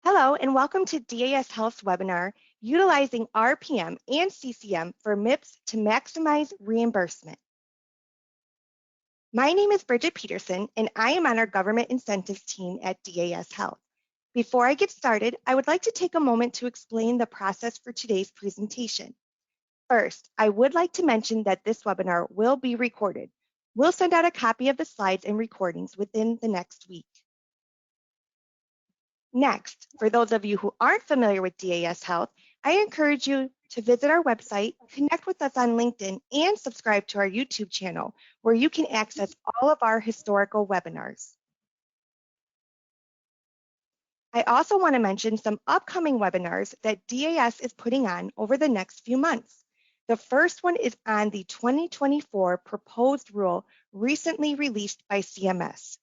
Hello and welcome to DAS Health's webinar, Utilizing RPM and CCM for MIPS to Maximize Reimbursement. My name is Bridget Peterson and I am on our Government Incentives team at DAS Health. Before I get started, I would like to take a moment to explain the process for today's presentation. First, I would like to mention that this webinar will be recorded. We'll send out a copy of the slides and recordings within the next week. Next, for those of you who aren't familiar with DAS Health, I encourage you to visit our website, connect with us on LinkedIn, and subscribe to our YouTube channel, where you can access all of our historical webinars. I also want to mention some upcoming webinars that DAS is putting on over the next few months. The first one is on the 2024 proposed rule recently released by CMS.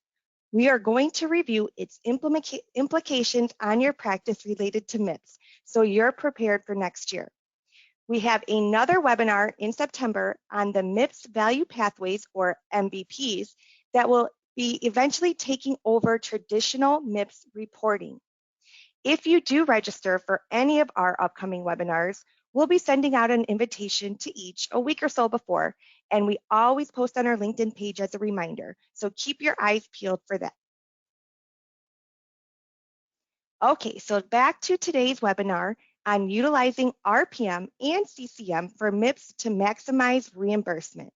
We are going to review its implications on your practice related to MIPS, so you're prepared for next year. We have another webinar in September on the MIPS value pathways, or MVPs, that will be eventually taking over traditional MIPS reporting. If you do register for any of our upcoming webinars, we'll be sending out an invitation to each a week or so before, and we always post on our LinkedIn page as a reminder, so keep your eyes peeled for that. Okay, so back to today's webinar on utilizing RPM and CCM for MIPS to maximize reimbursement.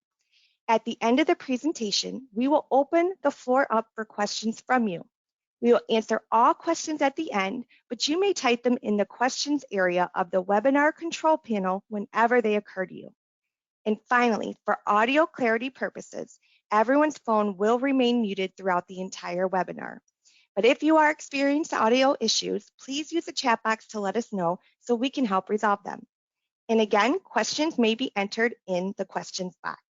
At the end of the presentation, we will open the floor up for questions from you. We will answer all questions at the end, but you may type them in the questions area of the webinar control panel whenever they occur to you. And finally, for audio clarity purposes, everyone's phone will remain muted throughout the entire webinar. But if you are experiencing audio issues, please use the chat box to let us know so we can help resolve them. And again, questions may be entered in the questions box.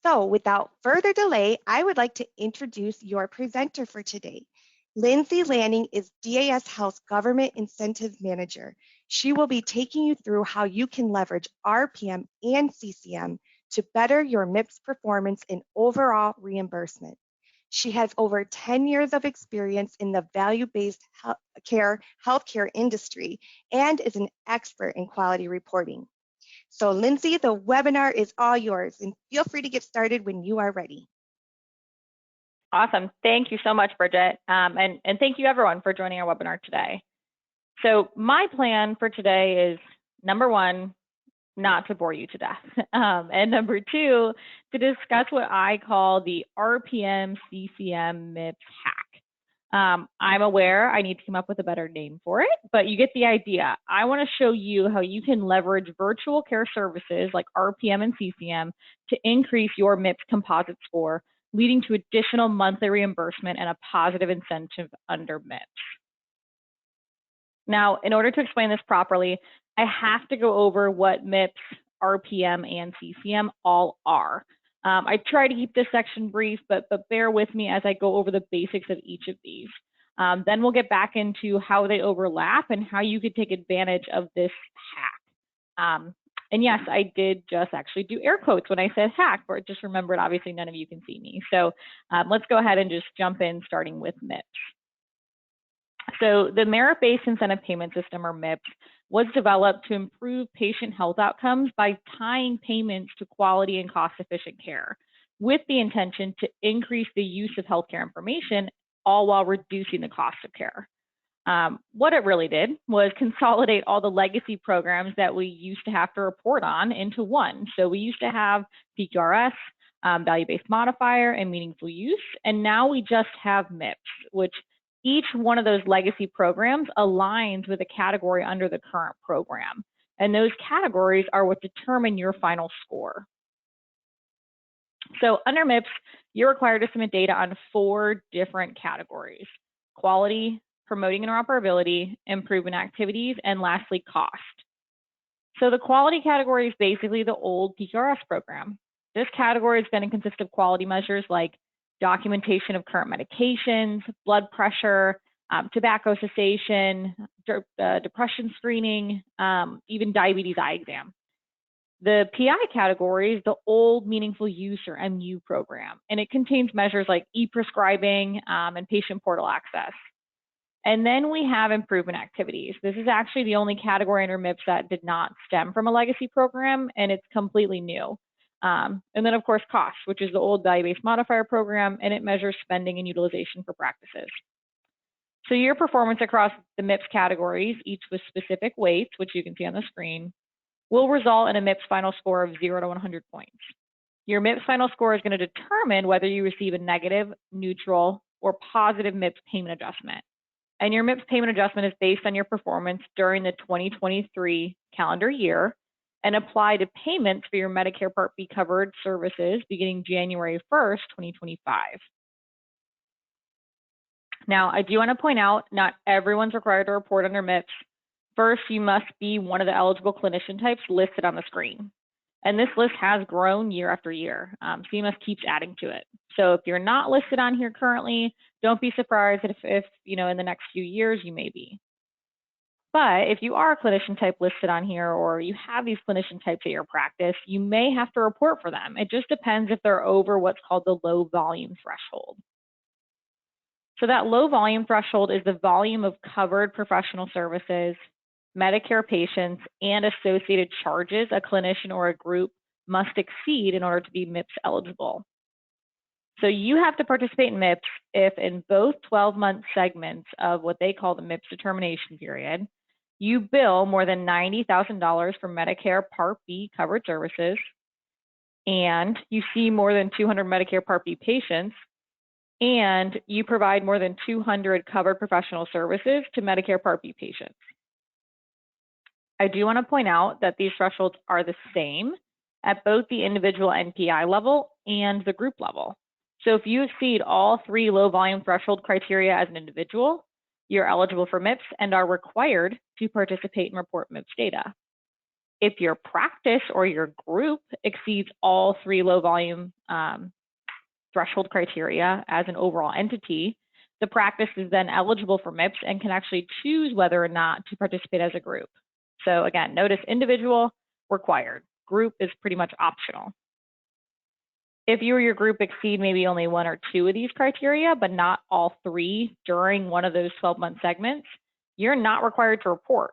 So without further delay, I would like to introduce your presenter for today. Lindsay Lanning is DAS Health's Government Incentives Manager. She will be taking you through how you can leverage RPM and CCM to better your MIPS performance and overall reimbursement. She has over 10 years of experience in the value-based healthcare industry and is an expert in quality reporting. So Lindsay, the webinar is all yours, and feel free to get started when you are ready. Awesome. Thank you so much, Bridget. And thank you everyone for joining our webinar today. So my plan for today is, number one, not to bore you to death. And number two, to discuss what I call the RPM CCM MIPS hack. I'm aware I need to come up with a better name for it, but you get the idea. I want to show you how you can leverage virtual care services like RPM and CCM to increase your MIPS composite score, leading to additional monthly reimbursement and a positive incentive under MIPS. Now, in order to explain this properly, I have to go over what MIPS, RPM, and CCM all are. I try to keep this section brief, but bear with me as I go over the basics of each of these. Then we'll get back into how they overlap and how you could take advantage of this hack. And yes, I did just actually do air quotes when I said hack, but just remembered, obviously none of you can see me. So let's go ahead and just jump in, starting with MIPS. So the merit-based incentive payment system, or MIPS, was developed to improve patient health outcomes by tying payments to quality and cost-efficient care, with the intention to increase the use of healthcare information, all while reducing the cost of care. What it really did was consolidate all the legacy programs that we used to have to report on into one. So we used to have PQRS, value-based modifier, and meaningful use, and now we just have MIPS, which each one of those legacy programs aligns with a category under the current program. And those categories are what determine your final score. So under MIPS, you're required to submit data on 4 different categories: quality, promoting interoperability, improvement activities, and lastly, cost. So the quality category is basically the old PQRS program. This category is going to consist of quality measures like documentation of current medications, blood pressure, tobacco cessation, depression screening, even diabetes eye exam. The PI category is the old meaningful use, or MU program, and it contains measures like e-prescribing and patient portal access. And then we have improvement activities. This is actually the only category under MIPS that did not stem from a legacy program, and it's completely new. And then, of course, cost, which is the old value-based modifier program, and it measures spending and utilization for practices. So your performance across the MIPS categories, each with specific weights, which you can see on the screen, will result in a MIPS final score of 0 to 100 points. Your MIPS final score is going to determine whether you receive a negative, neutral, or positive MIPS payment adjustment. And your MIPS payment adjustment is based on your performance during the 2023 calendar year and apply to payments for your Medicare Part B covered services beginning January 1st, 2025. Now, I do want to point out, not everyone's required to report under MIPS. First, you must be one of the eligible clinician types listed on the screen. And this list has grown year after year. CMS keeps adding to it. So if you're not listed on here currently, don't be surprised if in the next few years you may be. But if you are a clinician type listed on here, or you have these clinician types at your practice, you may have to report for them. It just depends if they're over what's called the low volume threshold. So that low volume threshold is the volume of covered professional services, Medicare patients, and associated charges a clinician or a group must exceed in order to be MIPS eligible. So you have to participate in MIPS if in both 12-month segments of what they call the MIPS determination period, you bill more than $90,000 for Medicare Part B covered services, and you see more than 200 Medicare Part B patients, and you provide more than 200 covered professional services to Medicare Part B patients. I do want to point out that these thresholds are the same at both the individual NPI level and the group level. So if you exceed all 3 low volume threshold criteria as an individual, you're eligible for MIPS and are required to participate and report MIPS data. If your practice or your group exceeds all 3 low volume threshold criteria as an overall entity, the practice is then eligible for MIPS and can actually choose whether or not to participate as a group. So again, notice individual, required. Group is pretty much optional. If you or your group exceed maybe only 1 or 2 of these criteria, but not all 3 during one of those 12-month segments, you're not required to report.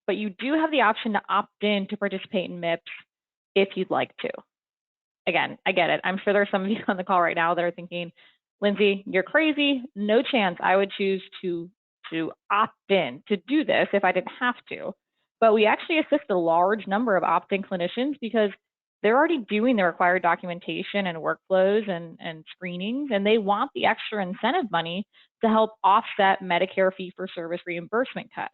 But you do have the option to opt in to participate in MIPS if you'd like to. Again, I get it. I'm sure there's some of you on the call right now that are thinking, Lindsay, you're crazy. No chance I would choose to opt in to do this if I didn't have to. But we actually assist a large number of opt-in clinicians because they're already doing the required documentation and workflows and screenings, and they want the extra incentive money to help offset Medicare fee-for-service reimbursement cuts.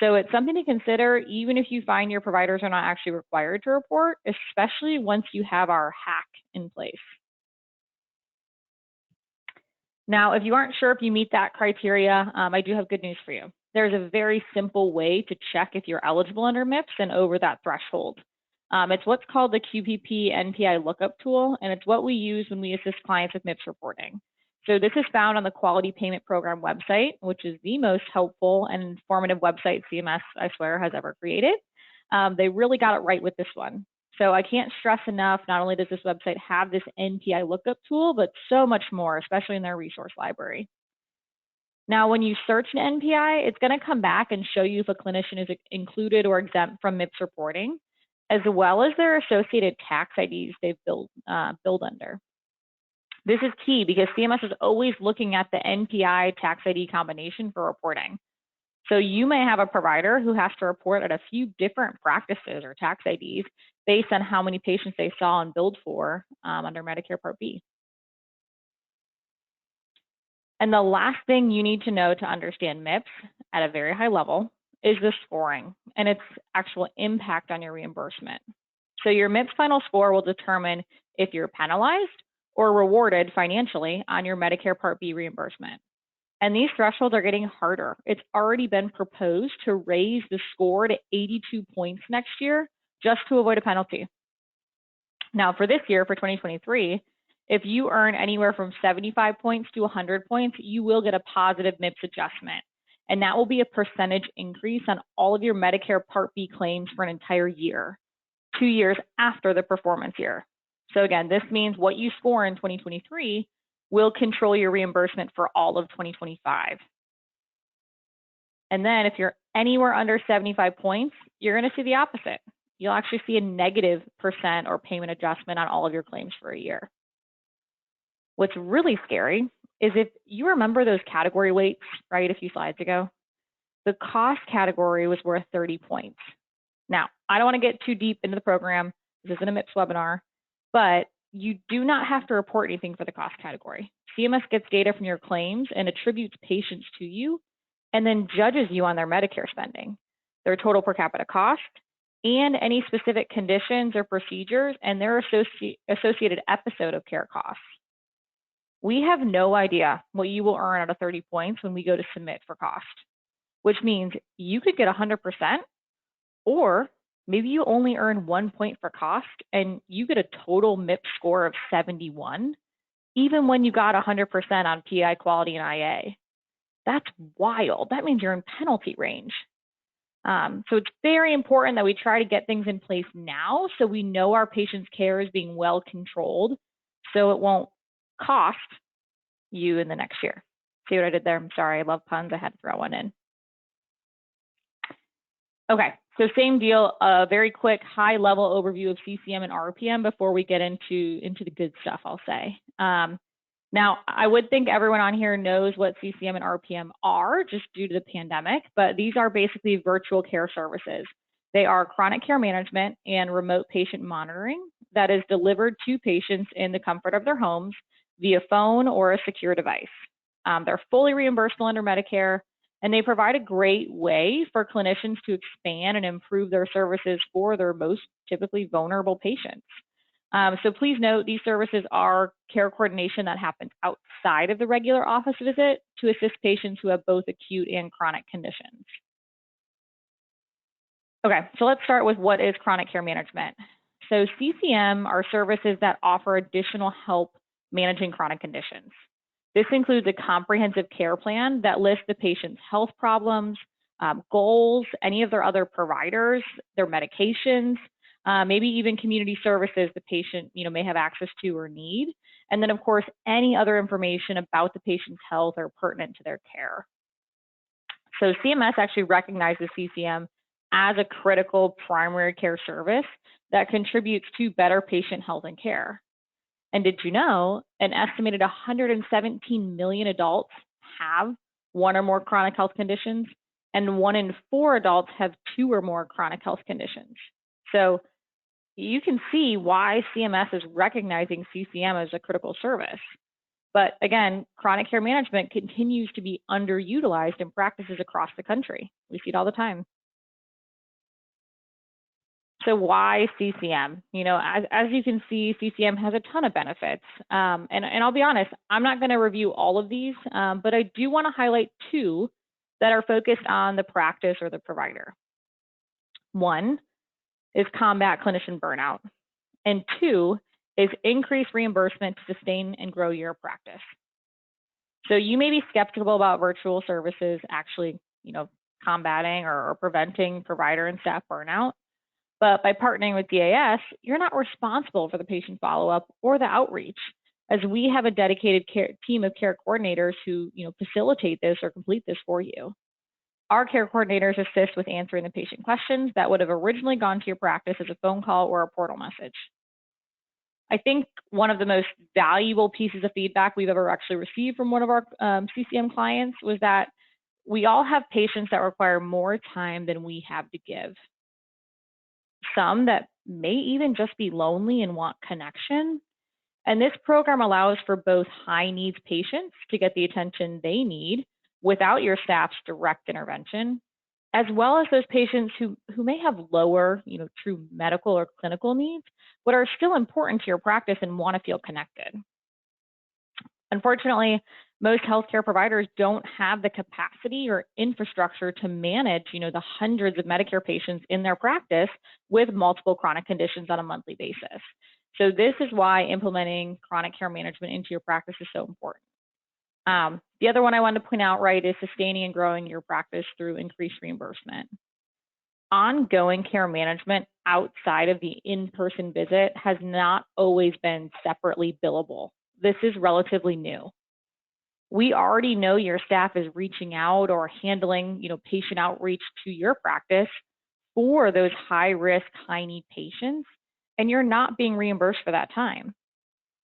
So it's something to consider even if you find your providers are not actually required to report, especially once you have our hack in place. Now, if you aren't sure if you meet that criteria, I do have good news for you. There's a very simple way to check if you're eligible under MIPS and over that threshold. It's what's called the QPP NPI lookup tool, and it's what we use when we assist clients with MIPS reporting. So this is found on the Quality Payment Program website, which is the most helpful and informative website CMS, I swear, has ever created. They really got it right with this one. So I can't stress enough, not only does this website have this NPI lookup tool, but so much more, especially in their resource library. Now, when you search an NPI, it's going to come back and show you if a clinician is included or exempt from MIPS reporting, as well as their associated tax IDs they've billed under. This is key because CMS is always looking at the NPI tax ID combination for reporting. So you may have a provider who has to report at a few different practices or tax IDs based on how many patients they saw and billed for under Medicare Part B. And the last thing you need to know to understand MIPS at a very high level is the scoring and its actual impact on your reimbursement. So your MIPS final score will determine if you're penalized or rewarded financially on your Medicare Part B reimbursement. And these thresholds are getting harder. It's already been proposed to raise the score to 82 points next year just to avoid a penalty. Now for this year, for 2023, if you earn anywhere from 75 points to 100 points, you will get a positive MIPS adjustment. And that will be a percentage increase on all of your Medicare Part B claims for an entire year, 2 years after the performance year. So again, this means what you score in 2023 will control your reimbursement for all of 2025. And then if you're anywhere under 75 points, you're going to see the opposite. You'll actually see a negative % or payment adjustment on all of your claims for a year. What's really scary is if you remember those category weights, right, a few slides ago, the cost category was worth 30 points. Now, I don't want to get too deep into the program. This isn't a MIPS webinar, but you do not have to report anything for the cost category. CMS gets data from your claims and attributes patients to you, and then judges you on their Medicare spending, their total per capita cost, and any specific conditions or procedures and their associated episode of care costs. We have no idea what you will earn out of 30 points when we go to submit for cost, which means you could get 100%, or maybe you only earn 1 point for cost and you get a total MIPS score of 71, even when you got 100% on PI quality and IA. That's wild. That means you're in penalty range. So it's very important that we try to get things in place now so we know our patient's care is being well controlled so it won't cost you in the next year. See what I did there? I'm sorry, I love puns. I had to throw one in. Okay, so same deal, a very quick high-level overview of CCM and RPM before we get into the good stuff, I'll say. Now, I would think everyone on here knows what CCM and RPM are just due to the pandemic, but these are basically virtual care services. They are chronic care management and remote patient monitoring that is delivered to patients in the comfort of their homes via phone or a secure device. They're fully reimbursable under Medicare, and they provide a great way for clinicians to expand and improve their services for their most typically vulnerable patients. So please note, these services are care coordination that happens outside of the regular office visit to assist patients who have both acute and chronic conditions. Okay, so let's start with what is chronic care management. So CCM are services that offer additional help managing chronic conditions. This includes a comprehensive care plan that lists the patient's health problems, goals, any of their other providers, their medications, maybe even community services the patient may have access to or need, and then of course any other information about the patient's health or pertinent to their care. So CMS actually recognizes CCM as a critical primary care service that contributes to better patient health and care. And did you know an estimated 117 million adults have one or more chronic health conditions, and 1 in 4 adults have 2 or more chronic health conditions? So you can see why CMS is recognizing CCM as a critical service. But again, chronic care management continues to be underutilized in practices across the country. We see it all the time. So why CCM? As you can see, CCM has a ton of benefits. And I'll be honest, I'm not going to review all of these, but I do want to highlight 2 that are focused on the practice or the provider. 1 is combat clinician burnout, and 2 is increase reimbursement to sustain and grow your practice. So you may be skeptical about virtual services actually, combating or preventing provider and staff burnout. But by partnering with DAS, you're not responsible for the patient follow-up or the outreach, as we have a dedicated team of care coordinators who facilitate this or complete this for you. Our care coordinators assist with answering the patient questions that would have originally gone to your practice as a phone call or a portal message. I think one of the most valuable pieces of feedback we've ever actually received from one of our CCM clients was that we all have patients that require more time than we have to give. Some that may even just be lonely and want connection. And this program allows for both high needs patients to get the attention they need without your staff's direct intervention, as well as those patients who may have lower, true medical or clinical needs, but are still important to your practice and want to feel connected. Unfortunately, most healthcare providers don't have the capacity or infrastructure to manage, the hundreds of Medicare patients in their practice with multiple chronic conditions on a monthly basis. So this is why implementing chronic care management into your practice is so important. The other one I wanted to point out, right, is sustaining and growing your practice through increased reimbursement. Ongoing care management outside of the in-person visit has not always been separately billable. This is relatively new. We already know your staff is reaching out or handling, patient outreach to your practice for those high risk, high need patients, and you're not being reimbursed for that time.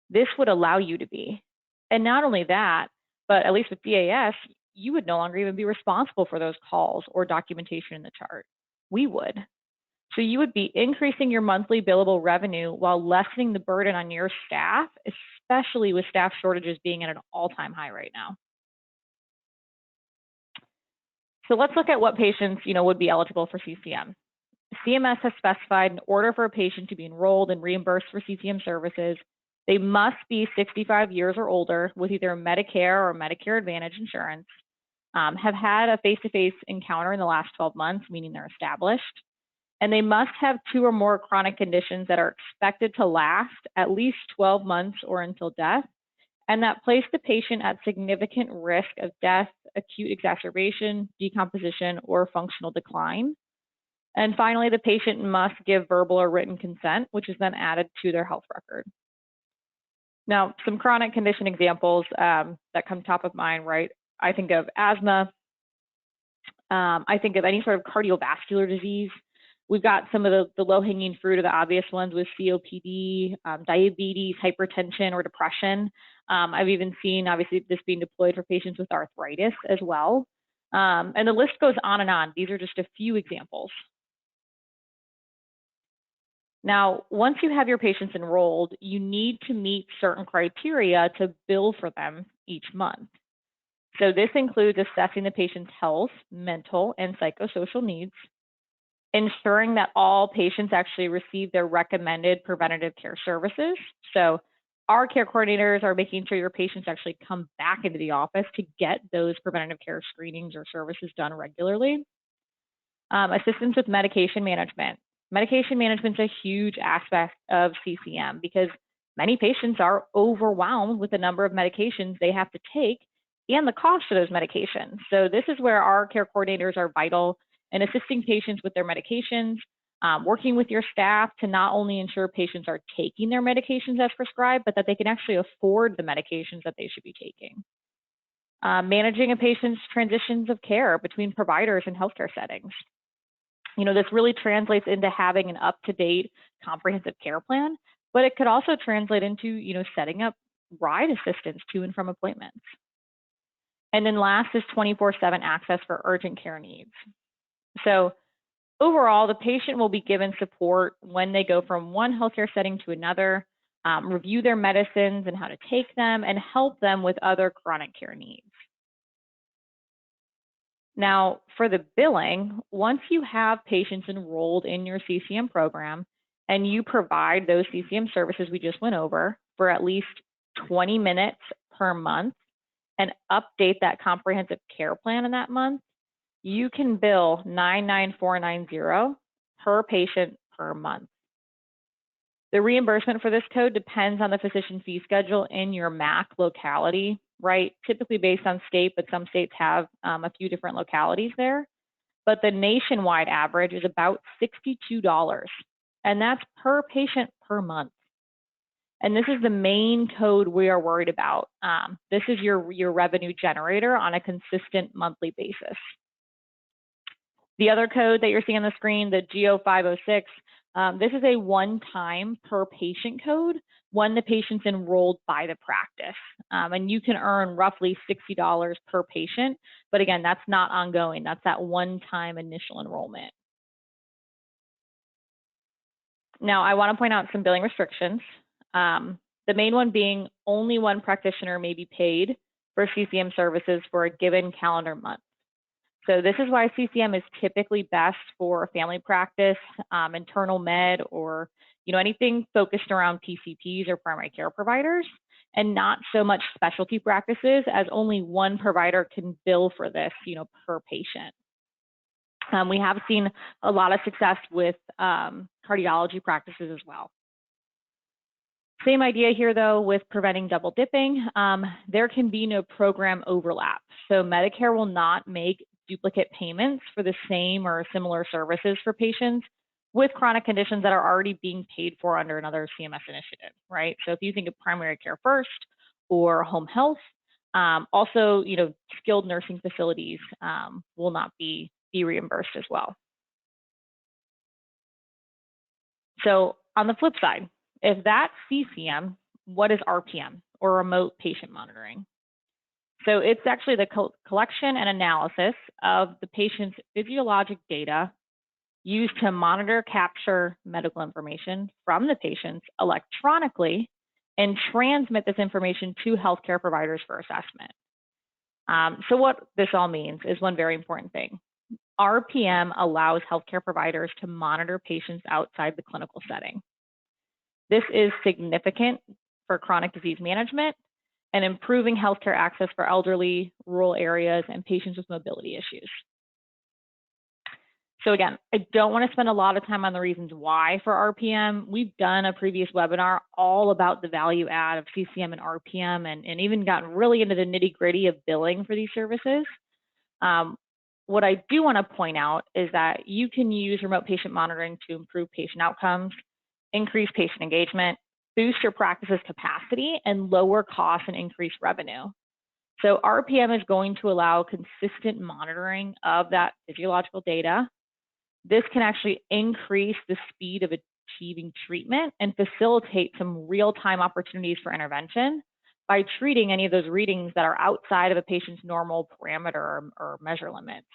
This would allow you to be. And not only that, but at least with DAS, you would no longer even be responsible for those calls or documentation in the chart. We would. So you would be increasing your monthly billable revenue while lessening the burden on your staff, especially with staff shortages being at an all-time high right now. So let's look at what patients, would be eligible for CCM. CMS has specified in order for a patient to be enrolled and reimbursed for CCM services, they must be 65 years or older with either Medicare or Medicare Advantage insurance, have had a face-to-face encounter in the last 12 months, meaning they're established, and they must have 2 or more chronic conditions that are expected to last at least 12 months or until death, and that place the patient at significant risk of death, acute exacerbation, decomposition, or functional decline. And finally, the patient must give verbal or written consent, which is then added to their health record. Now, some chronic condition examples that come top of mind, right? I think of asthma. I think of any sort of cardiovascular disease. We've got some of the low-hanging fruit or the obvious ones with COPD, diabetes, hypertension, or depression. I've even seen, obviously, this being deployed for patients with arthritis as well. And the list goes on and on. These are just a few examples. Now, once you have your patients enrolled, you need to meet certain criteria to bill for them each month. So this includes assessing the patient's health, mental, and psychosocial needs, ensuring that all patients actually receive their recommended preventative care services. So our care coordinators are making sure your patients actually come back into the office to get those preventative care screenings or services done regularly. Assistance with medication management. Medication management is a huge aspect of CCM because many patients are overwhelmed with the number of medications they have to take and the cost of those medications. So this is where our care coordinators are vital in assisting patients with their medications, working with your staff to not only ensure patients are taking their medications as prescribed, but that they can actually afford the medications that they should be taking. Managing a patient's transitions of care between providers and healthcare settings. This really translates into having an up-to-date comprehensive care plan, but it could also translate into, setting up ride assistance to and from appointments. And then last is 24/7 access for urgent care needs. So overall, the patient will be given support when they go from one healthcare setting to another, review their medicines and how to take them, and help them with other chronic care needs. Now, for the billing, once you have patients enrolled in your CCM program and you provide those CCM services we just went over for at least 20 minutes per month and update that comprehensive care plan in that month, you can bill $99490 per patient per month. The reimbursement for this code depends on the physician fee schedule in your MAC locality, right? Typically based on state, but some states have a few different localities there. But the nationwide average is about $62, and that's per patient per month. And this is the main code we are worried about. This is your revenue generator on a consistent monthly basis. The other code that you're seeing on the screen, the GO506, this is a one-time per patient code when the patient's enrolled by the practice. And you can earn roughly $60 per patient. But again, that's not ongoing. That's that one-time initial enrollment. Now, I want to point out some billing restrictions. The main one being only one practitioner may be paid for CCM services for a given calendar month. So this is why CCM is typically best for family practice, internal med, or anything focused around PCPs or primary care providers, and not so much specialty practices, as only one provider can bill for this, per patient. We have seen a lot of success with cardiology practices as well. Same idea here, though, with preventing double dipping. There can be no program overlap. So Medicare will not make duplicate payments for the same or similar services for patients with chronic conditions that are already being paid for under another CMS initiative, right? So if you think of primary care first or home health, Also, skilled nursing facilities will not be reimbursed as well. So on the flip side, if that's CCM, what is RPM, or remote patient monitoring? So it's actually the collection and analysis of the patient's physiologic data used to monitor, capture medical information from the patients electronically and transmit this information to healthcare providers for assessment. So what this all means is one very important thing. RPM allows healthcare providers to monitor patients outside the clinical setting. This is significant for chronic disease management and improving healthcare access for elderly, rural areas, and patients with mobility issues. So again, I don't want to spend a lot of time on the reasons why for RPM. We've done a previous webinar all about the value add of CCM and RPM and even gotten really into the nitty-gritty of billing for these services. What I do want to point out is that you can use remote patient monitoring to improve patient outcomes, increase patient engagement, boost your practice's capacity, and lower costs and increase revenue. So RPM is going to allow consistent monitoring of that physiological data. This can actually increase the speed of achieving treatment and facilitate some real-time opportunities for intervention by treating any of those readings that are outside of a patient's normal parameter or measure limits.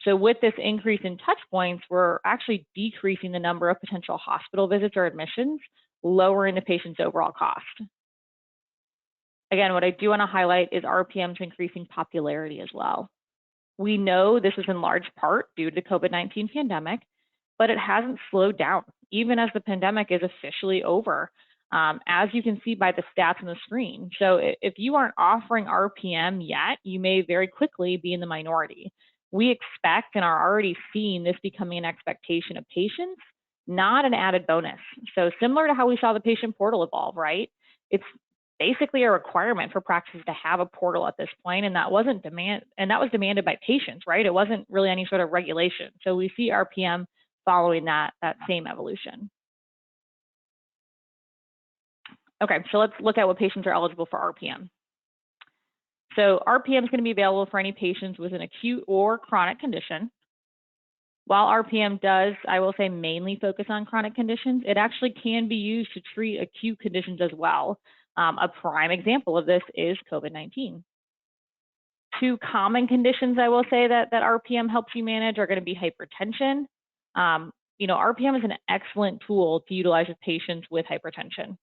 So with this increase in touch points, we're actually decreasing the number of potential hospital visits or admissions, lowering the patient's overall cost. Again, what I do want to highlight is RPM's increasing popularity as well. We know this is in large part due to the COVID-19 pandemic, but it hasn't slowed down, even as the pandemic is officially over, as you can see by the stats on the screen. So if you aren't offering RPM yet, you may very quickly be in the minority. We expect and are already seeing this becoming an expectation of patients, not an added bonus. So similar to how we saw the patient portal evolve, right? It's basically a requirement for practices to have a portal at this point, and that was demanded by patients, right? It wasn't really any sort of regulation. So we see RPM following that same evolution. Okay, so let's look at what patients are eligible for RPM. So RPM is going to be available for any patients with an acute or chronic condition. While RPM does, I will say, mainly focus on chronic conditions, it actually can be used to treat acute conditions as well. A prime example of this is COVID-19. Two common conditions I will say that RPM helps you manage are going to be hypertension. RPM is an excellent tool to utilize with patients with hypertension.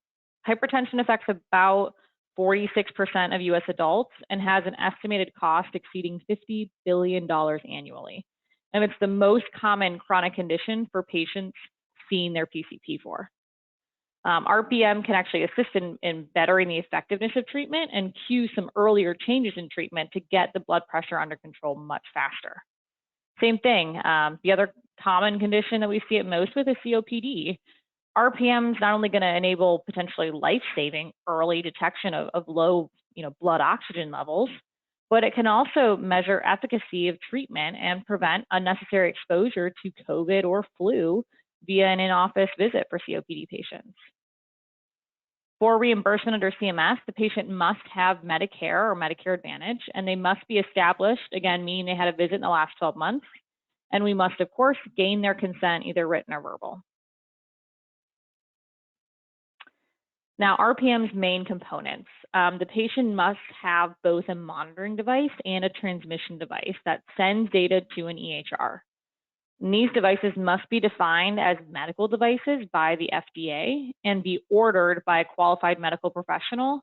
Hypertension affects about 46% of US adults and has an estimated cost exceeding $50 billion annually. And it's the most common chronic condition for patients seeing their PCP for. RPM can actually assist in bettering the effectiveness of treatment and cue some earlier changes in treatment to get the blood pressure under control much faster. Same thing, the other common condition that we see it most with is COPD. RPM is not only going to enable potentially life-saving early detection of low blood oxygen levels, but it can also measure efficacy of treatment and prevent unnecessary exposure to COVID or flu via an in-office visit for COPD patients. For reimbursement under CMS, the patient must have Medicare or Medicare Advantage, and they must be established, again, meaning they had a visit in the last 12 months, and we must, of course, gain their consent, either written or verbal. Now, RPM's main components. The patient must have both a monitoring device and a transmission device that sends data to an EHR. And these devices must be defined as medical devices by the FDA and be ordered by a qualified medical professional,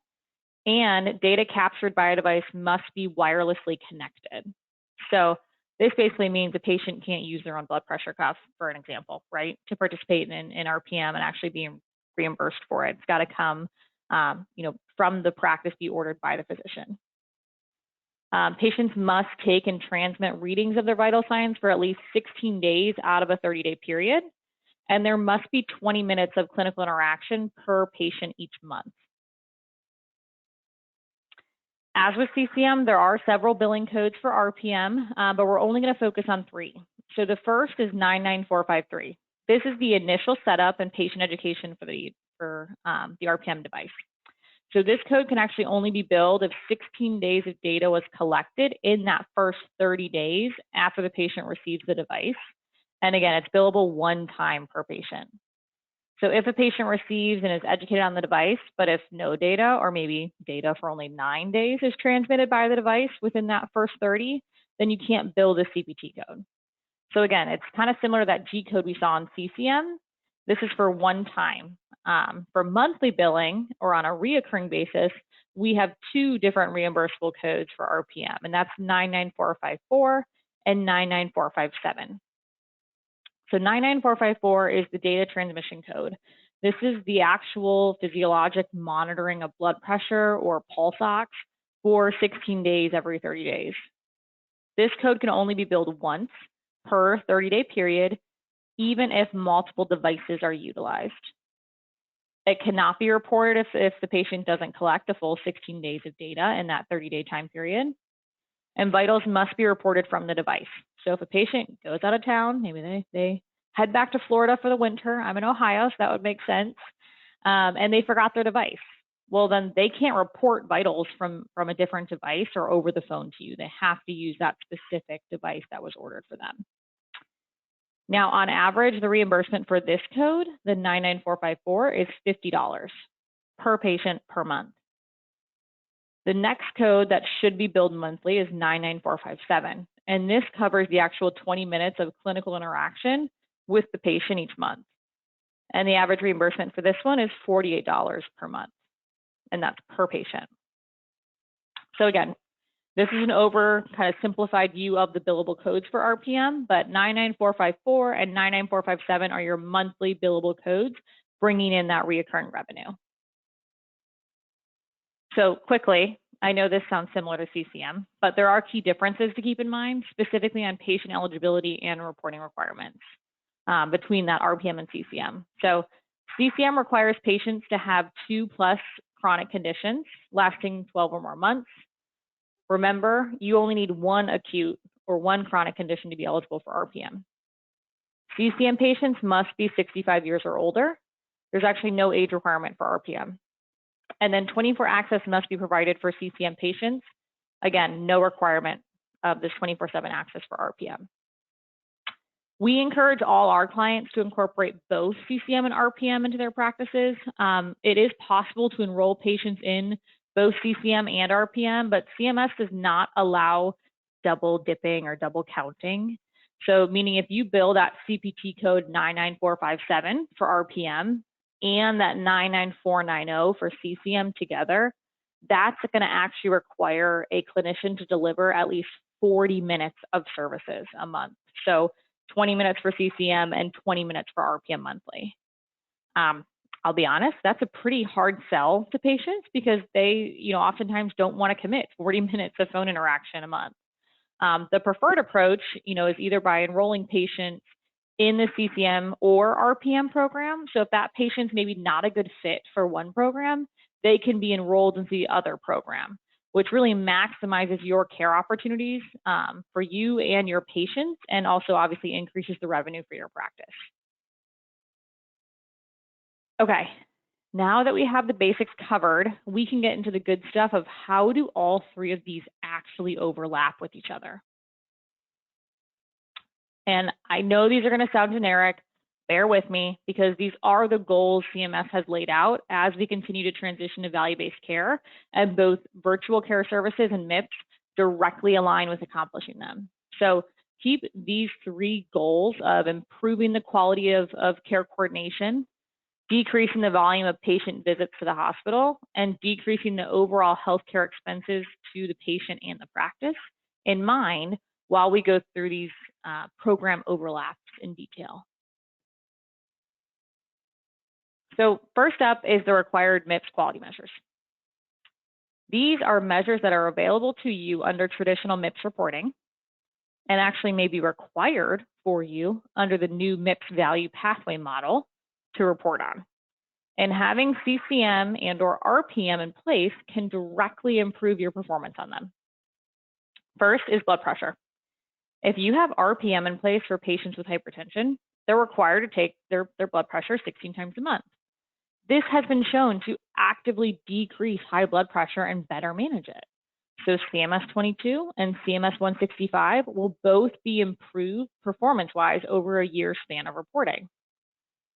and data captured by a device must be wirelessly connected. So this basically means the patient can't use their own blood pressure cuff, for an example, right, to participate in RPM and actually being reimbursed for it. It's got to come, from the practice, be ordered by the physician. Patients must take and transmit readings of their vital signs for at least 16 days out of a 30-day period, and there must be 20 minutes of clinical interaction per patient each month. As with CCM, there are several billing codes for RPM, but we're only going to focus on 3. So the first is 99453. This is the initial setup and patient education for the RPM device. So this code can actually only be billed if 16 days of data was collected in that first 30 days after the patient receives the device. And again, it's billable one time per patient. So if a patient receives and is educated on the device, but if no data or maybe data for only 9 days is transmitted by the device within that first 30, then you can't bill the CPT code. So again, it's kind of similar to that G code we saw in CCM. This is for one time. For monthly billing or on a reoccurring basis, we have two different reimbursable codes for RPM, and that's 99454 and 99457. So 99454 is the data transmission code. This is the actual physiologic monitoring of blood pressure or pulse ox for 16 days every 30 days. This code can only be billed once per 30-day period, even if multiple devices are utilized. It cannot be reported if the patient doesn't collect a full 16 days of data in that 30-day time period. And vitals must be reported from the device. So if a patient goes out of town, maybe they head back to Florida for the winter. I'm in Ohio, so that would make sense. And they forgot their device. Well, then they can't report vitals from a different device or over the phone to you. They have to use that specific device that was ordered for them. Now, on average, the reimbursement for this code, the 99454, is $50 per patient per month. The next code that should be billed monthly is 99457, and this covers the actual 20 minutes of clinical interaction with the patient each month. And the average reimbursement for this one is $48 per month, and that's per patient. So again, this is an kind of simplified view of the billable codes for RPM, but 99454 and 99457 are your monthly billable codes, bringing in that reoccurring revenue. So quickly, I know this sounds similar to CCM, but there are key differences to keep in mind, specifically on patient eligibility and reporting requirements between that RPM and CCM. So CCM requires patients to have 2+ chronic conditions lasting 12 or more months. Remember, you only need one acute or one chronic condition to be eligible for RPM. CCM patients must be 65 years or older. There's actually no age requirement for RPM. And then 24 access must be provided for CCM patients. Again, no requirement of this 24/7 access for RPM. We encourage all our clients to incorporate both CCM and RPM into their practices. It is possible to enroll patients in both CCM and RPM, but CMS does not allow double dipping or double counting. So meaning if you bill that CPT code 99457 for RPM and that 99490 for CCM together, that's going to actually require a clinician to deliver at least 40 minutes of services a month. So 20 minutes for CCM and 20 minutes for RPM monthly. I'll be honest, that's a pretty hard sell to patients because they, oftentimes don't want to commit 40 minutes of phone interaction a month. The preferred approach, is either by enrolling patients in the CCM or RPM program. So if that patient's maybe not a good fit for one program, they can be enrolled into the other program, which really maximizes your care opportunities for you and your patients, and also obviously increases the revenue for your practice. Okay, now that we have the basics covered, we can get into the good stuff of how do all three of these actually overlap with each other. And I know these are going to sound generic, bear with me, because these are the goals CMS has laid out as we continue to transition to value-based care, and both virtual care services and MIPS directly align with accomplishing them. So keep these three goals of improving the quality of care coordination, decreasing the volume of patient visits to the hospital, and decreasing the overall healthcare expenses to the patient and the practice in mind while we go through these program overlaps in detail. So first up is the required MIPS quality measures. These are measures that are available to you under traditional MIPS reporting and actually may be required for you under the new MIPS value pathway model to report on. And having CCM and or RPM in place can directly improve your performance on them. First is blood pressure. If you have RPM in place for patients with hypertension, they're required to take their blood pressure 16 times a month. This has been shown to actively decrease high blood pressure and better manage it. So CMS 22 and CMS 165 will both be improved performance-wise over a year span of reporting.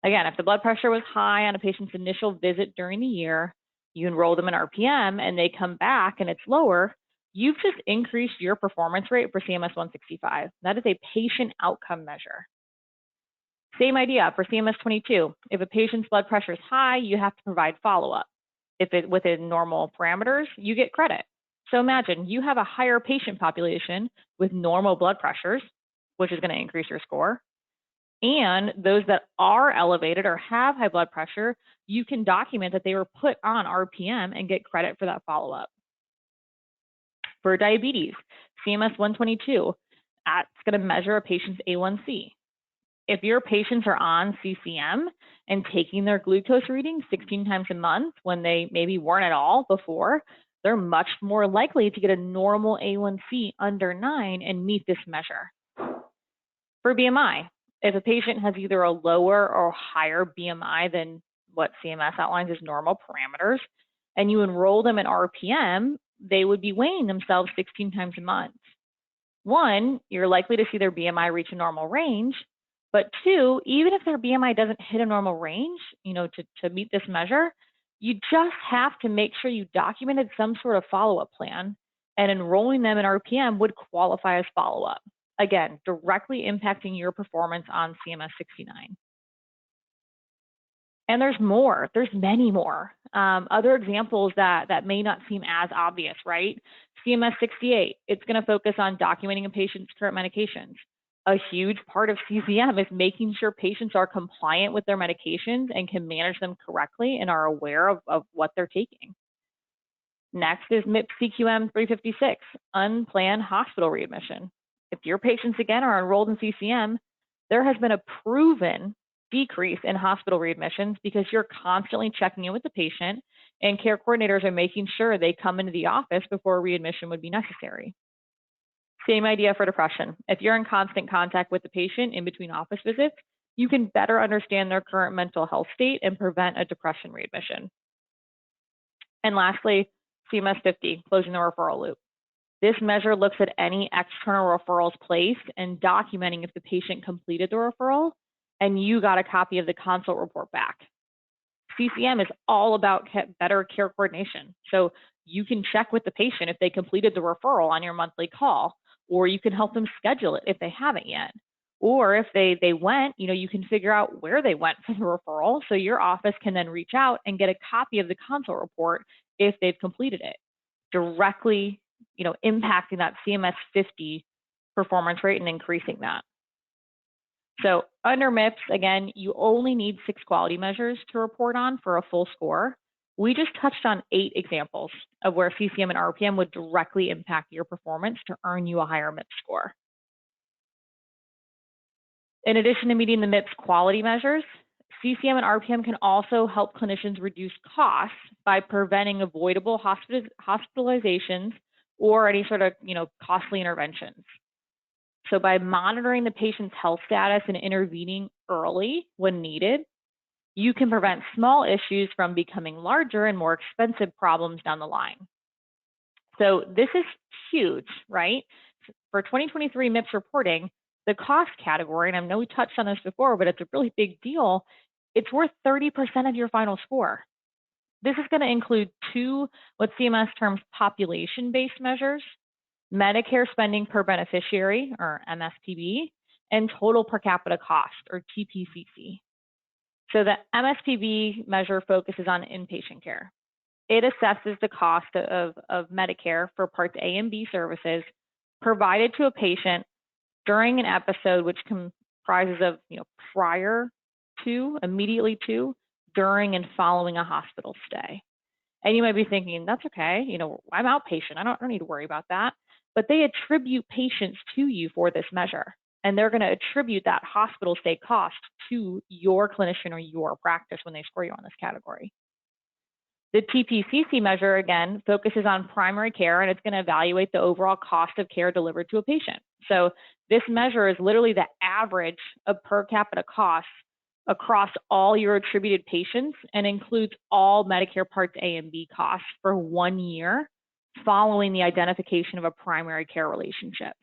Again, if the blood pressure was high on a patient's initial visit during the year, you enroll them in RPM and they come back and it's lower, you've just increased your performance rate for CMS 165. That is a patient outcome measure. Same idea for CMS 22. If a patient's blood pressure is high, you have to provide follow-up. If it's within normal parameters, you get credit. So imagine you have a higher patient population with normal blood pressures, which is going to increase your score. And those that are elevated or have high blood pressure, you can document that they were put on RPM and get credit for that follow-up. For diabetes, CMS 122, that's going to measure a patient's A1C. If your patients are on CCM and taking their glucose reading 16 times a month when they maybe weren't at all before, they're much more likely to get a normal A1C under 9 and meet this measure. For BMI, if a patient has either a lower or higher BMI than what CMS outlines as normal parameters, and you enroll them in RPM, they would be weighing themselves 16 times a month. One, you're likely to see their BMI reach a normal range, but two, even if their BMI doesn't hit a normal range, to meet this measure, you just have to make sure you documented some sort of follow-up plan, and enrolling them in RPM would qualify as follow-up. Again, directly impacting your performance on CMS 69. And there's more, there's many more. Other examples that may not seem as obvious, right? CMS 68, it's gonna focus on documenting a patient's current medications. A huge part of CCM is making sure patients are compliant with their medications and can manage them correctly and are aware of what they're taking. Next is MIPS CQM 356, unplanned hospital readmission. If your patients, again, are enrolled in CCM, there has been a proven decrease in hospital readmissions because you're constantly checking in with the patient and care coordinators are making sure they come into the office before readmission would be necessary. Same idea for depression. If you're in constant contact with the patient in between office visits, you can better understand their current mental health state and prevent a depression readmission. And lastly, CMS 50, closing the referral loop. This measure looks at any external referrals placed and documenting if the patient completed the referral and you got a copy of the consult report back. CCM is all about better care coordination. So you can check with the patient if they completed the referral on your monthly call, or you can help them schedule it if they haven't yet. Or if they went, you can figure out where they went for the referral, so your office can then reach out and get a copy of the consult report if they've completed it, directly impacting that CMS 50 performance rate and increasing that. So under MIPS, again, you only need 6 quality measures to report on for a full score. We just touched on 8 examples of where CCM and RPM would directly impact your performance to earn you a higher MIPS score. In addition to meeting the MIPS quality measures, CCM and RPM can also help clinicians reduce costs by preventing avoidable hospitalizations or any sort of costly interventions. So by monitoring the patient's health status and intervening early when needed, you can prevent small issues from becoming larger and more expensive problems down the line. So this is huge, right? For 2023 MIPS reporting, the cost category, and I know we touched on this before, but it's a really big deal, it's worth 30% of your final score. This is going to include 2, what CMS terms population-based measures, Medicare spending per beneficiary, or MSPB, and total per capita cost, or TPCC. So the MSPB measure focuses on inpatient care. It assesses the cost of Medicare for Parts A and B services provided to a patient during an episode which comprises of prior to, immediately to, during, and following a hospital stay. And you might be thinking, that's okay, I'm outpatient, I don't need to worry about that. But they attribute patients to you for this measure, and they're going to attribute that hospital stay cost to your clinician or your practice when they score you on this category. The TPCC measure, again, focuses on primary care, and it's going to evaluate the overall cost of care delivered to a patient. So this measure is literally the average of per capita costs across all your attributed patients and includes all Medicare Parts A and B costs for 1 year following the identification of a primary care relationship.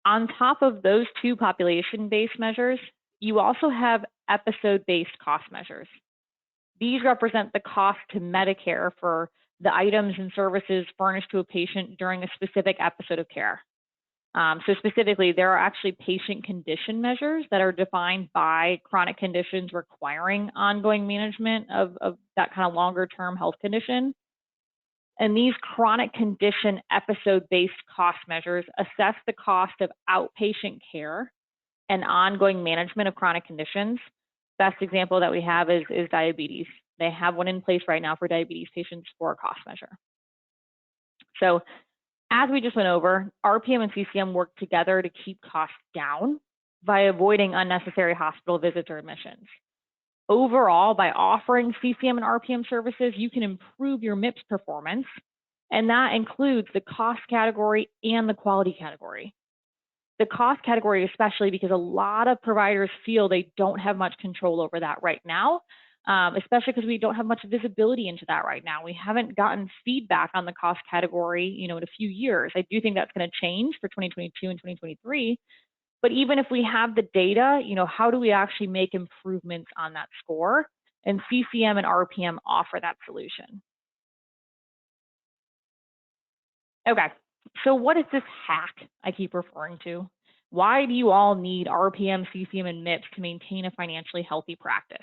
On top of those two population-based measures, you also have episode-based cost measures. These represent the cost to Medicare for the items and services furnished to a patient during a specific episode of care. So specifically, there are actually patient condition measures that are defined by chronic conditions requiring ongoing management of that kind of longer-term health condition. And these chronic condition episode-based cost measures assess the cost of outpatient care and ongoing management of chronic conditions. Best example that we have is diabetes. They have one in place right now for diabetes patients for a cost measure. So as we just went over, RPM and CCM work together to keep costs down by avoiding unnecessary hospital visits or admissions. Overall, by offering CCM and RPM services, you can improve your MIPS performance, and that includes the cost category and the quality category. The cost category especially because a lot of providers feel they don't have much control over that right now, especially because we don't have much visibility into that right now. We haven't gotten feedback on the cost category, in a few years. I do think that's going to change for 2022 and 2023. But even if we have the data, how do we actually make improvements on that score? And CCM and RPM offer that solution. Okay, so what is this hack I keep referring to? Why do you all need RPM, CCM, and MIPS to maintain a financially healthy practice?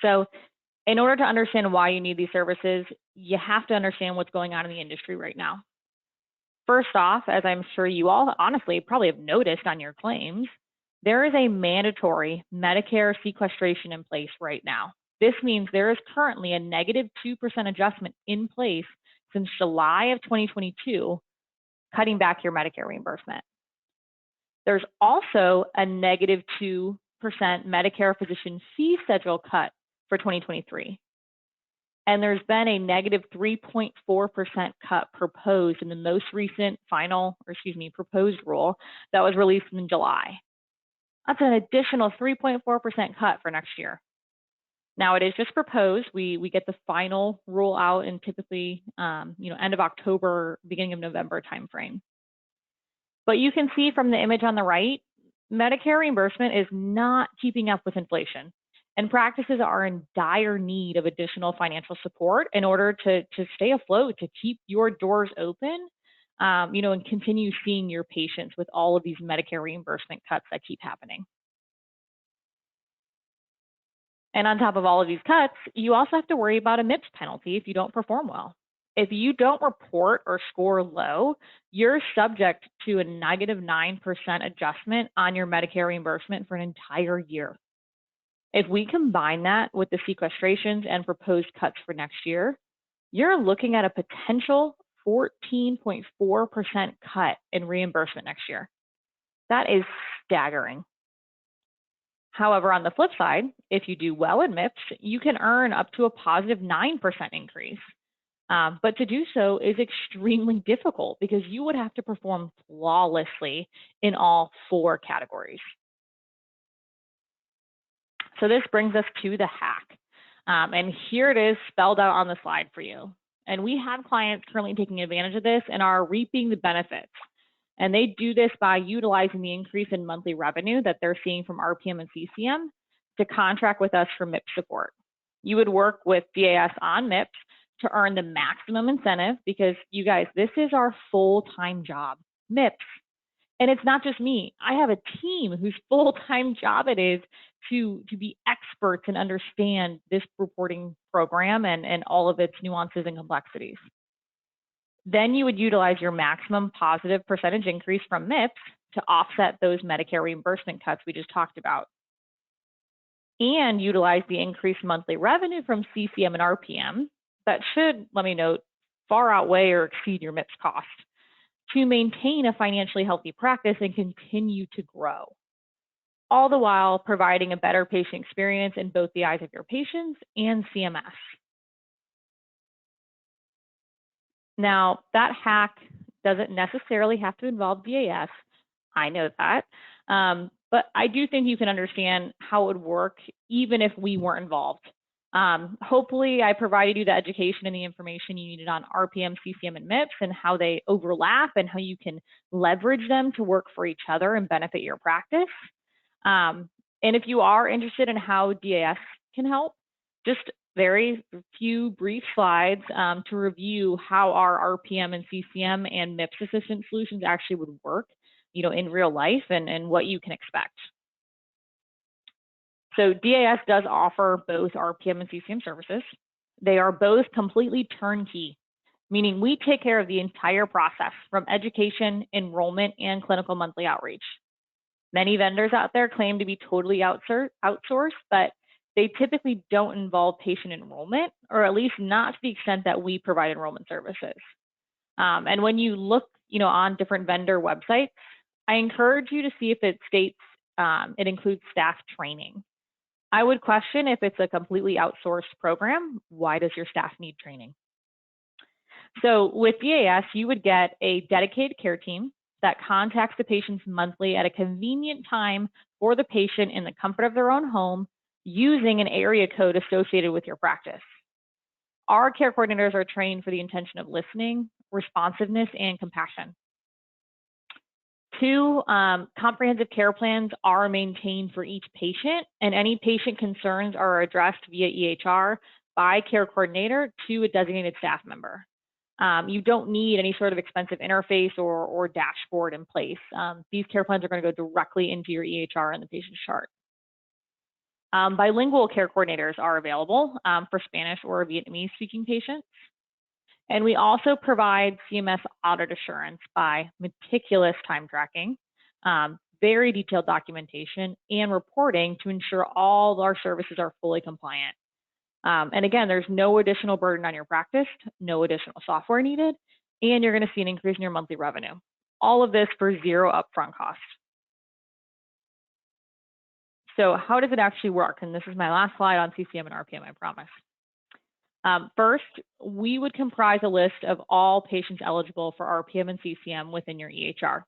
So in order to understand why you need these services, you have to understand what's going on in the industry right now. First off, as I'm sure you all honestly probably have noticed on your claims, there is a mandatory Medicare sequestration in place right now. This means there is currently a negative 2% adjustment in place since July of 2022, cutting back your Medicare reimbursement. There's also a negative 2% Medicare physician fee schedule cut for 2023. And there's been a negative 3.4% cut proposed in the most recent proposed rule that was released in July. That's an additional 3.4% cut for next year. Now it is just proposed. We get the final rule out in typically, end of October, beginning of November timeframe. But you can see from the image on the right, Medicare reimbursement is not keeping up with inflation. And practices are in dire need of additional financial support in order to stay afloat, to keep your doors open, and continue seeing your patients with all of these Medicare reimbursement cuts that keep happening. And on top of all of these cuts, you also have to worry about a MIPS penalty if you don't perform well. If you don't report or score low, you're subject to a negative 9% adjustment on your Medicare reimbursement for an entire year. If we combine that with the sequestrations and proposed cuts for next year, you're looking at a potential 14.4% cut in reimbursement next year. That is staggering. However, on the flip side, if you do well in MIPS, you can earn up to a positive 9% increase. But to do so is extremely difficult because you would have to perform flawlessly in all 4 categories. So this brings us to the hack. And here it is spelled out on the slide for you. And we have clients currently taking advantage of this and are reaping the benefits. And they do this by utilizing the increase in monthly revenue that they're seeing from RPM and CCM to contract with us for MIPS support. You would work with DAS on MIPS to earn the maximum incentive because you guys, this is our full-time job, MIPS. And it's not just me. I have a team whose full-time job it is to be experts and understand this reporting program and all of its nuances and complexities. Then you would utilize your maximum positive percentage increase from MIPS to offset those Medicare reimbursement cuts we just talked about. And utilize the increased monthly revenue from CCM and RPM that should, let me note, far outweigh or exceed your MIPS cost to maintain a financially healthy practice and continue to grow, all the while providing a better patient experience in both the eyes of your patients and CMS. Now, that hack doesn't necessarily have to involve DAS. I know that. but I do think you can understand how it would work even if we weren't involved. Hopefully I provided you the education and the information you needed on RPM, CCM, and MIPS and how they overlap and how you can leverage them to work for each other and benefit your practice. And if you are interested in how DAS can help, just very few brief slides to review how our RPM and CCM and MIPS assistant solutions actually would work, in real life and what you can expect. So DAS does offer both RPM and CCM services. They are both completely turnkey, meaning we take care of the entire process from education, enrollment, and clinical monthly outreach. Many vendors out there claim to be totally outsourced, but they typically don't involve patient enrollment, or at least not to the extent that we provide enrollment services. And when you look, on different vendor websites, I encourage you to see if it states it includes staff training. I would question if it's a completely outsourced program, why does your staff need training? So with DAS, you would get a dedicated care team that contacts the patients monthly at a convenient time for the patient in the comfort of their own home using an area code associated with your practice. Our care coordinators are trained for the intention of listening, responsiveness, and compassion. 2, comprehensive care plans are maintained for each patient, and any patient concerns are addressed via EHR by care coordinator to a designated staff member. You don't need any sort of expensive interface or dashboard in place. These care plans are going to go directly into your EHR and the patient's chart. Bilingual care coordinators are available for Spanish or Vietnamese speaking patients. And we also provide CMS audit assurance by meticulous time tracking, very detailed documentation, and reporting to ensure all our services are fully compliant. And again, there's no additional burden on your practice, no additional software needed, and you're going to see an increase in your monthly revenue. All of this for zero upfront cost. So how does it actually work? And this is my last slide on CCM and RPM, I promise. First, we would comprise a list of all patients eligible for RPM and CCM within your EHR.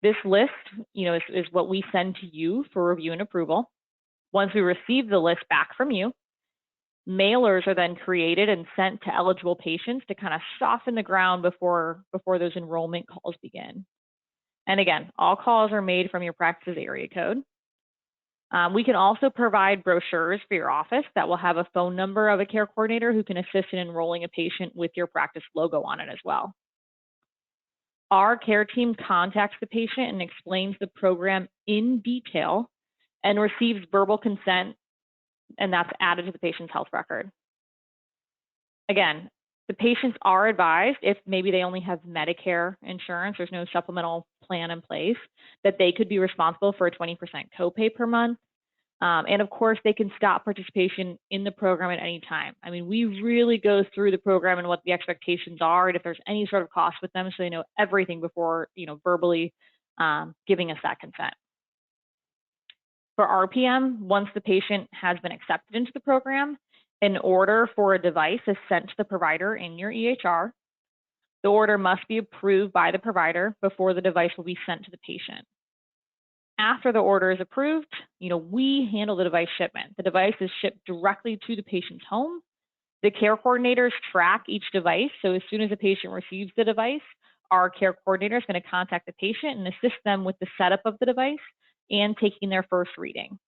This list, is what we send to you for review and approval. Once we receive the list back from you, mailers are then created and sent to eligible patients to kind of soften the ground before those enrollment calls begin. And again, all calls are made from your practice's area code. We can also provide brochures for your office that will have a phone number of a care coordinator who can assist in enrolling a patient with your practice logo on it as well. Our care team contacts the patient and explains the program in detail and receives verbal consent, and that's added to the patient's health record. Again, the patients are advised, if maybe they only have Medicare insurance, there's no supplemental plan in place, that they could be responsible for a 20% copay per month. And of course, they can stop participation in the program at any time. I mean, we really go through the program and what the expectations are, and if there's any sort of cost with them, so they know everything before, verbally giving us that consent. For RPM, once the patient has been accepted into the program, an order for a device is sent to the provider in your EHR. The order must be approved by the provider before the device will be sent to the patient. After the order is approved, we handle the device shipment. The device is shipped directly to the patient's home. The care coordinators track each device. So as soon as the patient receives the device, our care coordinator is going to contact the patient and assist them with the setup of the device and taking their first reading.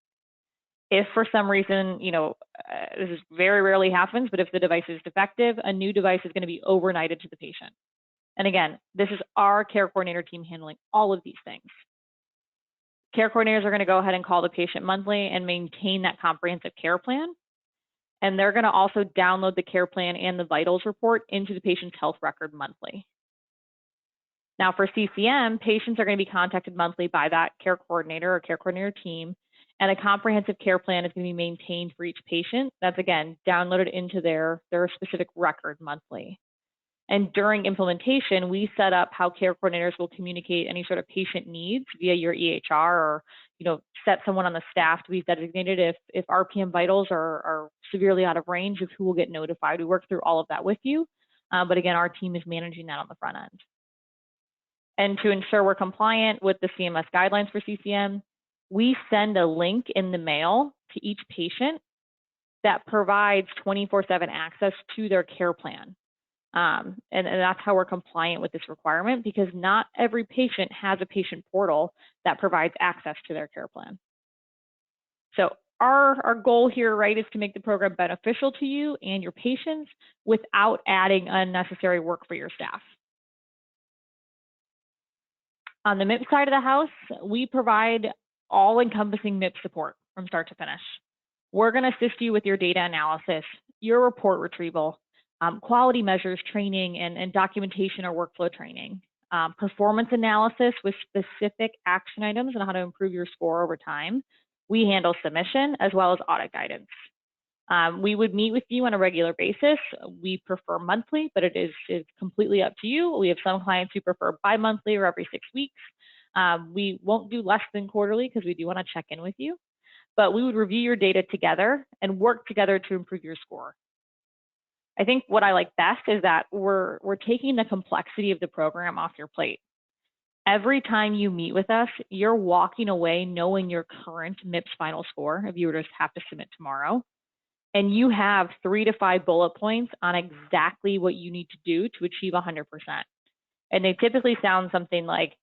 If for some reason, this is very rarely happens, but if the device is defective, a new device is going to be overnighted to the patient. And again, this is our care coordinator team handling all of these things. Care coordinators are going to go ahead and call the patient monthly and maintain that comprehensive care plan. And they're going to also download the care plan and the vitals report into the patient's health record monthly. Now for CCM, patients are going to be contacted monthly by that care coordinator or care coordinator team, and a comprehensive care plan is going to be maintained for each patient. That's, again, downloaded into their specific record monthly. And during implementation, we set up how care coordinators will communicate any sort of patient needs via your EHR, or set someone on the staff to be designated if RPM vitals are severely out of range of who will get notified. We work through all of that with you, but again, our team is managing that on the front end. And to ensure we're compliant with the CMS guidelines for CCM, we send a link in the mail to each patient that provides 24/7 access to their care plan. And that's how we're compliant with this requirement, because not every patient has a patient portal that provides access to their care plan. So our goal here, right, is to make the program beneficial to you and your patients without adding unnecessary work for your staff. On the MIPS side of the house, we provide all-encompassing MIPS support from start to finish. We're going to assist you with your data analysis, your report retrieval, quality measures training and documentation or workflow training, performance analysis with specific action items on how to improve your score over time. We handle submission as well as audit guidance. We would meet with you on a regular basis. We prefer monthly, but it is completely up to you. We have some clients who prefer bi-monthly or every 6 weeks. We won't do less than quarterly because we do want to check in with you, but we would review your data together and work together to improve your score. I think what I like best is that we're taking the complexity of the program off your plate. Every time you meet with us, you're walking away knowing your current MIPS final score if you were to have to submit tomorrow. And you have 3 to 5 bullet points on exactly what you need to do to achieve 100%. And they typically sound something like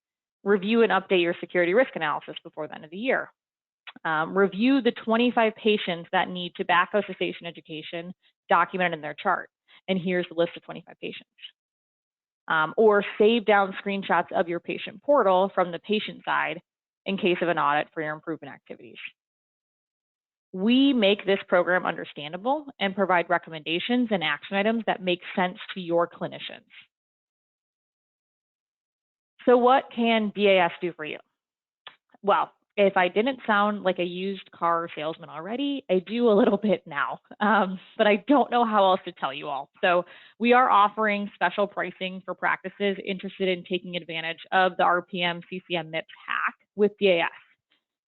review and update your security risk analysis before the end of the year. Review the 25 patients that need tobacco cessation education documented in their chart. And here's the list of 25 patients. Or save down screenshots of your patient portal from the patient side in case of an audit for your improvement activities. We make this program understandable and provide recommendations and action items that make sense to your clinicians. So what can DAS do for you? Well, if I didn't sound like a used car salesman already, I do a little bit now, but I don't know how else to tell you all. So we are offering special pricing for practices interested in taking advantage of the RPM CCM MIPS hack with DAS.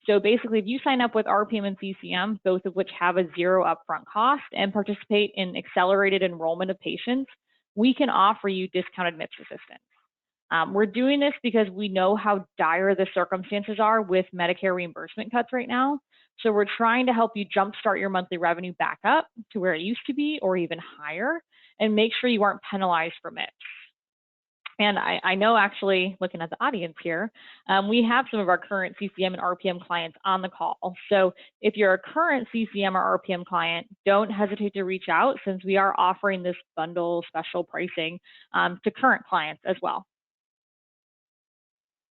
So basically, if you sign up with RPM and CCM, both of which have a 0 upfront cost, and participate in accelerated enrollment of patients, we can offer you discounted MIPS assistance. We're doing this because we know how dire the circumstances are with Medicare reimbursement cuts right now. So we're trying to help you jumpstart your monthly revenue back up to where it used to be or even higher, and make sure you aren't penalized for MIPS. And I know, actually, looking at the audience here, we have some of our current CCM and RPM clients on the call. So if you're a current CCM or RPM client, don't hesitate to reach out, since we are offering this bundle special pricing to current clients as well.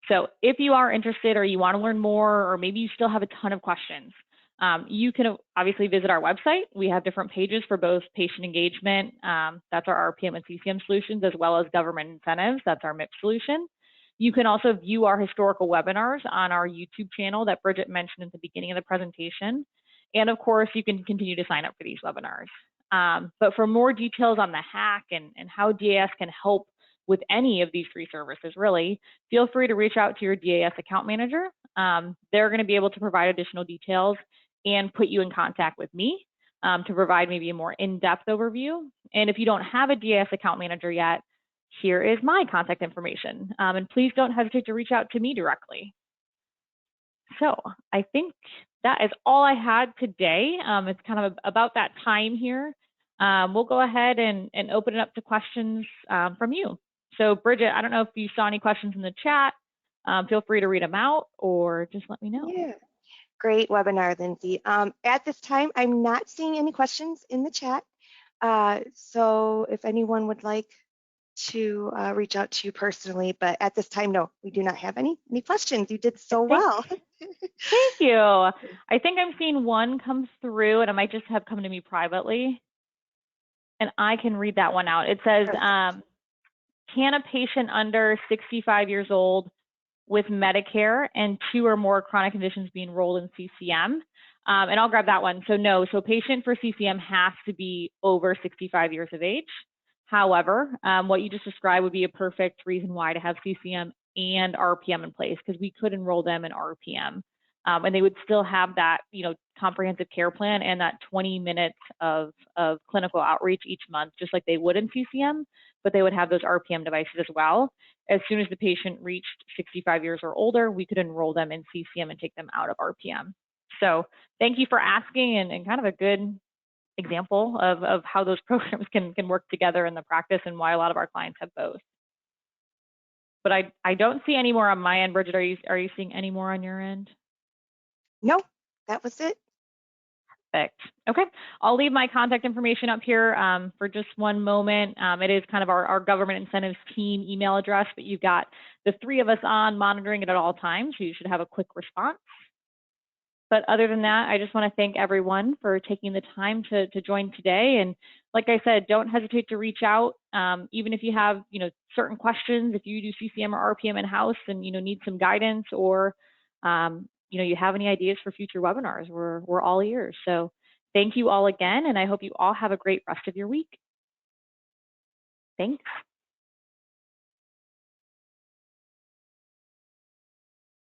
So if you are interested or you want to learn more, or maybe you still have a ton of questions, you can obviously visit our website. We have different pages for both patient engagement, that's our RPM and CCM solutions, as well as government incentives, that's our MIPS solution. You can also view our historical webinars on our YouTube channel that Bridget mentioned at the beginning of the presentation. And of course, you can continue to sign up for these webinars. But for more details on the hack and how DAS can help with any of these free services, really, feel free to reach out to your DAS account manager. They're going to be able to provide additional details and put you in contact with me to provide maybe a more in-depth overview. And if you don't have a DAS account manager yet, here is my contact information. And please don't hesitate to reach out to me directly. So I think that is all I had today. It's kind of about that time here. We'll go ahead and open it up to questions from you. So Bridget, I don't know if you saw any questions in the chat. Feel free to read them out or just let me know. Yeah. Great webinar, Lindsay. At this time, I'm not seeing any questions in the chat. So if anyone would like to reach out to you personally, but at this time, no, we do not have any questions. You did so well. Thank you. I think I'm seeing one come through, and it might just have come to me privately. And I can read that one out. It says, can a patient under 65 years old with Medicare and 2 or more chronic conditions be enrolled in CCM? And I'll grab that one. So no, so patient for CCM has to be over 65 years of age. However, what you just described would be a perfect reason why to have CCM and RPM in place, because we could enroll them in RPM. And they would still have that, comprehensive care plan and that 20 minutes of clinical outreach each month, just like they would in CCM. but they would have those RPM devices as well. As soon as the patient reached 65 years or older, we could enroll them in CCM and take them out of RPM. So thank you for asking, and kind of a good example of how those programs can work together in the practice and why a lot of our clients have both. But I don't see any more on my end. Bridget, are you seeing any more on your end? No, that was it. Perfect. Okay, I'll leave my contact information up here for just one moment. It is kind of our government incentives team email address, but you've got the three of us on monitoring it at all times, so you should have a quick response. But other than that, I just want to thank everyone for taking the time to join today. And like I said, don't hesitate to reach out, even if you have certain questions. If you do CCM or RPM in-house and need some guidance, or you have any ideas for future webinars, we're all ears. So thank you all again, and I hope you all have a great rest of your week. Thanks.